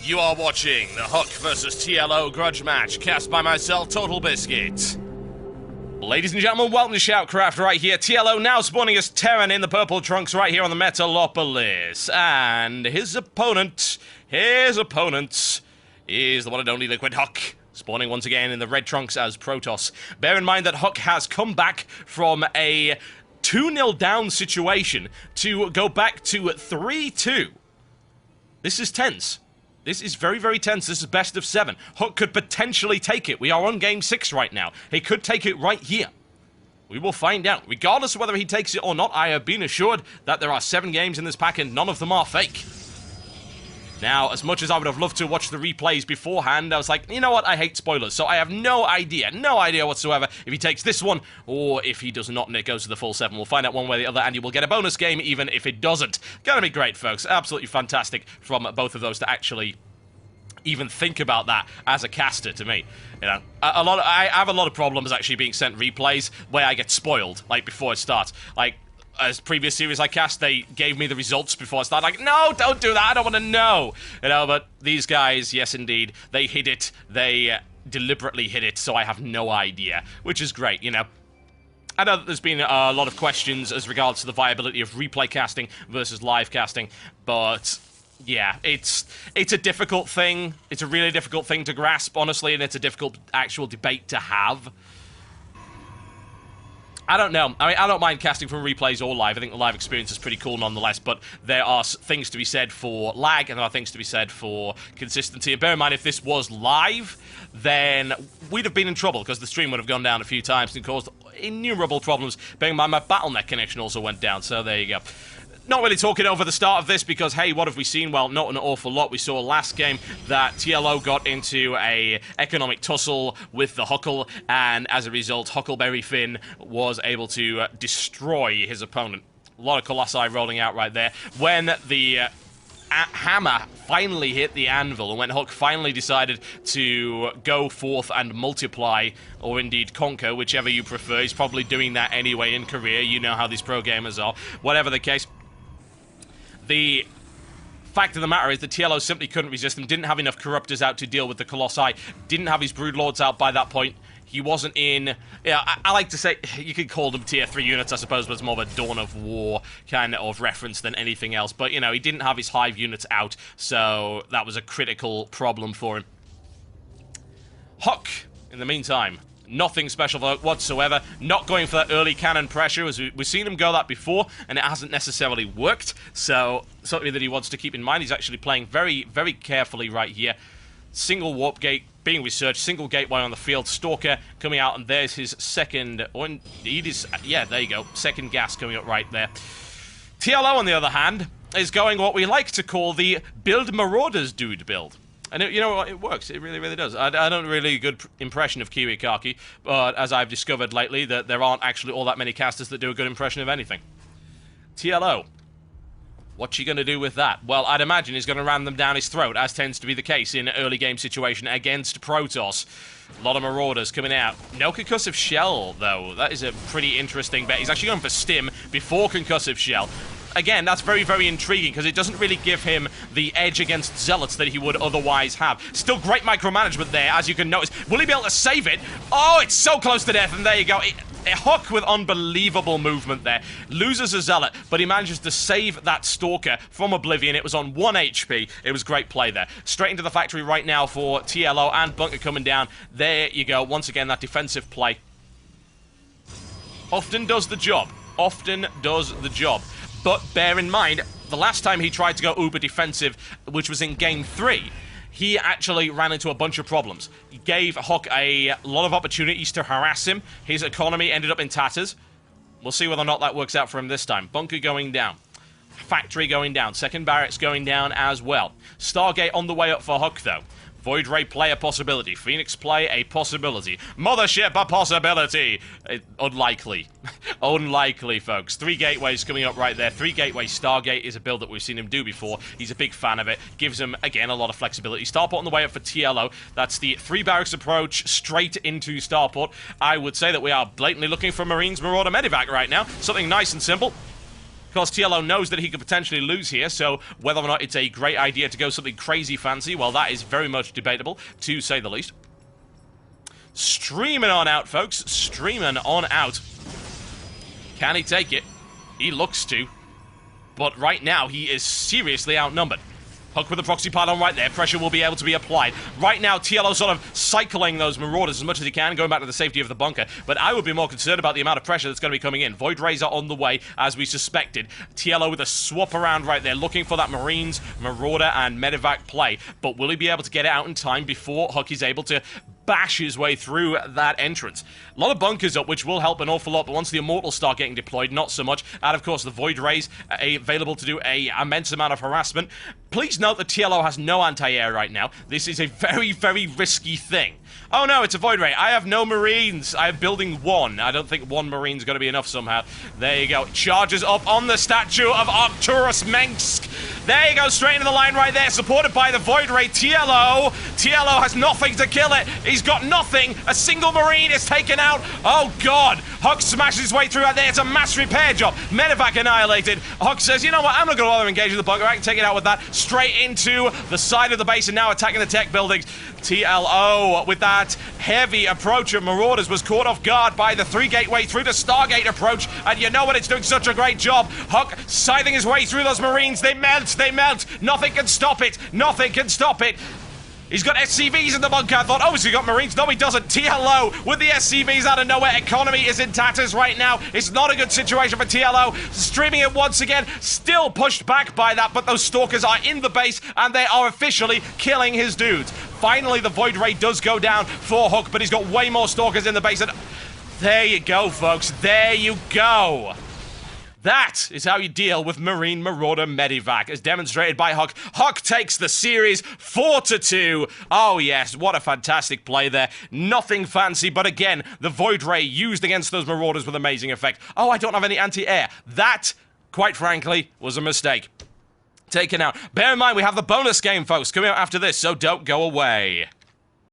You are watching the HuK versus TLO grudge match, cast by myself, Total Biscuit. Ladies and gentlemen, welcome to SHOUTcraft right here. TLO now spawning as Terran in the purple trunks right here on the Metalopolis. And his opponent is the one and only Liquid HuK, spawning once again in the red trunks as Protoss. Bear in mind that HuK has come back from a 2-0 down situation to go back to 3-2. This is tense. This is very, very tense. This is best of 7. HuK could potentially take it. We are on game 6 right now. He could take it right here. We will find out. Regardless of whether he takes it or not, I have been assured that there are 7 games in this pack and none of them are fake. Now, as much as I would have loved to watch the replays beforehand, I was like, you know what, I hate spoilers, so I have no idea whatsoever if he takes this one, or if he does not and it goes to the full 7. We'll find out one way or the other, and you will get a bonus game even if it doesn't. Gonna be great, folks. Absolutely fantastic from both of those to actually even think about that as a caster to me. You know, I have a lot of problems actually being sent replays where I get spoiled, like, before it starts. Like, as previous series I cast, they gave me the results before I started. Like, no, don't do that, I don't want to know. You know, but these guys, yes indeed, they hid it. They deliberately hid it, so I have no idea, which is great, you know. I know that there's been a lot of questions as regards to the viability of replay casting versus live casting, but yeah, it's a difficult thing. It's a really difficult thing to grasp, honestly, and it's a difficult actual debate to have. I don't know. I mean, I don't mind casting from replays or live. I think the live experience is pretty cool nonetheless, but there are things to be said for lag, and there are things to be said for consistency. And bear in mind, if this was live, then we'd have been in trouble, because the stream would have gone down a few times and caused innumerable problems. Bearing in mind, my Battle.net connection also went down, so there you go. Not really talking over the start of this because, hey, what have we seen? Well, not an awful lot. We saw last game that TLO got into a economic tussle with the HuK, and as a result, Huckleberry Finn was able to destroy his opponent. A lot of Colossi rolling out right there. When the hammer finally hit the anvil, and when HuK finally decided to go forth and multiply, or indeed conquer, whichever you prefer. He's probably doing that anyway in Korea. You know how these pro gamers are. Whatever the case, the fact of the matter is that TLO simply couldn't resist them, didn't have enough Corruptors out to deal with the Colossi, didn't have his Broodlords out by that point. He wasn't in... Yeah, I like to say, you could call them tier 3 units, I suppose, but it's more of a Dawn of War kind of reference than anything else. But, you know, he didn't have his Hive units out, so that was a critical problem for him. HuK, in the meantime, nothing special whatsoever. Not going for that early cannon pressure, as we've seen him go that before, and it hasn't necessarily worked. So, something that he wants to keep in mind. He's actually playing very, very carefully right here. Single warp gate being researched, single gateway on the field, Stalker coming out, and there's his second, or indeed his, yeah, there you go, second gas coming up right there. TLO, on the other hand, is going what we like to call the Build Marauders dude build. And you know what, it works, it really, really does. I don't really good impression of Kiwi Kaki, but as I've discovered lately, that there aren't actually all that many casters that do a good impression of anything. TLO. What's he going to do with that? Well, I'd imagine he's going to ram them down his throat, as tends to be the case in an early game situation against Protoss. A lot of Marauders coming out. No Concussive Shell, though. That is a pretty interesting bet. He's actually going for Stim before Concussive Shell. Again, that's very, very intriguing, because it doesn't really give him the edge against Zealots that he would otherwise have. Still great micromanagement there, as you can notice. Will he be able to save it? Oh, it's so close to death, and there you go. HuK with unbelievable movement there. Loses a Zealot, but he manages to save that Stalker from Oblivion. It was on 1 HP. It was great play there. Straight into the factory right now for TLO, and Bunker coming down. There you go. Once again, that defensive play often does the job. Often does the job. But bear in mind, the last time he tried to go uber defensive, which was in Game 3, he actually ran into a bunch of problems. He gave HuK a lot of opportunities to harass him. His economy ended up in tatters. We'll see whether or not that works out for him this time. Bunker going down. Factory going down. Second barracks going down as well. Stargate on the way up for HuK, though. Void Ray play a possibility. Phoenix play a possibility. Mothership a possibility. Unlikely. Unlikely, folks. 3 gateways coming up right there. 3 gateway Stargate is a build that we've seen him do before. He's a big fan of it. Gives him, again, a lot of flexibility. Starport on the way up for TLO. That's the 3 barracks approach straight into Starport. I would say that we are blatantly looking for Marines Marauder Medivac right now. Something nice and simple. Of course, TLO knows that he could potentially lose here, so whether or not it's a great idea to go something crazy fancy, well, that is very much debatable, to say the least. Streaming on out, folks. Streaming on out. Can he take it? He looks to. But right now, he is seriously outnumbered. HuK with the proxy pylon right there. Pressure will be able to be applied. Right now, TLO sort of cycling those Marauders as much as he can, going back to the safety of the bunker. But I would be more concerned about the amount of pressure that's going to be coming in. Void Rays are on the way, as we suspected. TLO with a swap around right there, looking for that Marines, Marauder, and Medivac play. But will he be able to get it out in time before HuK is able to bash his way through that entrance? A lot of bunkers up, which will help an awful lot, but once the Immortals start getting deployed, not so much. And, of course, the Void Rays available to do an immense amount of harassment. Please note that TLO has no anti-air right now. This is a very, very risky thing. Oh no, it's a Void Ray. I have no Marines. I am building one. I don't think one Marine's going to be enough somehow. There you go. Charges up on the statue of Arcturus Mensk. There you go, straight into the line right there, supported by the Void Ray. TLO has nothing to kill it. He's got nothing. A single Marine is taken out. Oh god. HuK smashes his way through out there. It's a mass repair job. Medivac annihilated. HuK says, you know what, I'm not going to bother engaging the bunker. I can take it out with that. Straight into the side of the base and now attacking the tech buildings. TLO with that heavy approach of Marauders was caught off guard by the 3 gateway through the Stargate approach, and you know what, it's doing such a great job. HuK scything his way through those Marines. They melt. Nothing can stop it. Nothing can stop it. He's got SCVs in the bunker. I thought, oh, has he got Marines? No, he doesn't. TLO with the SCVs out of nowhere. Economy is in tatters right now. It's not a good situation for TLO. Streaming it once again. Still pushed back by that, but those Stalkers are in the base, and they are officially killing his dudes. Finally, the Void Ray does go down for HuK, but he's got way more Stalkers in the base. And there you go, folks. There you go. That is how you deal with Marine Marauder Medivac, as demonstrated by HuK. HuK takes the series 4-2. Oh yes, what a fantastic play there. Nothing fancy, but again, the Void Ray used against those Marauders with amazing effect. Oh, I don't have any anti-air. That, quite frankly, was a mistake. Taken out. Bear in mind, we have the bonus game, folks, coming out after this, so don't go away.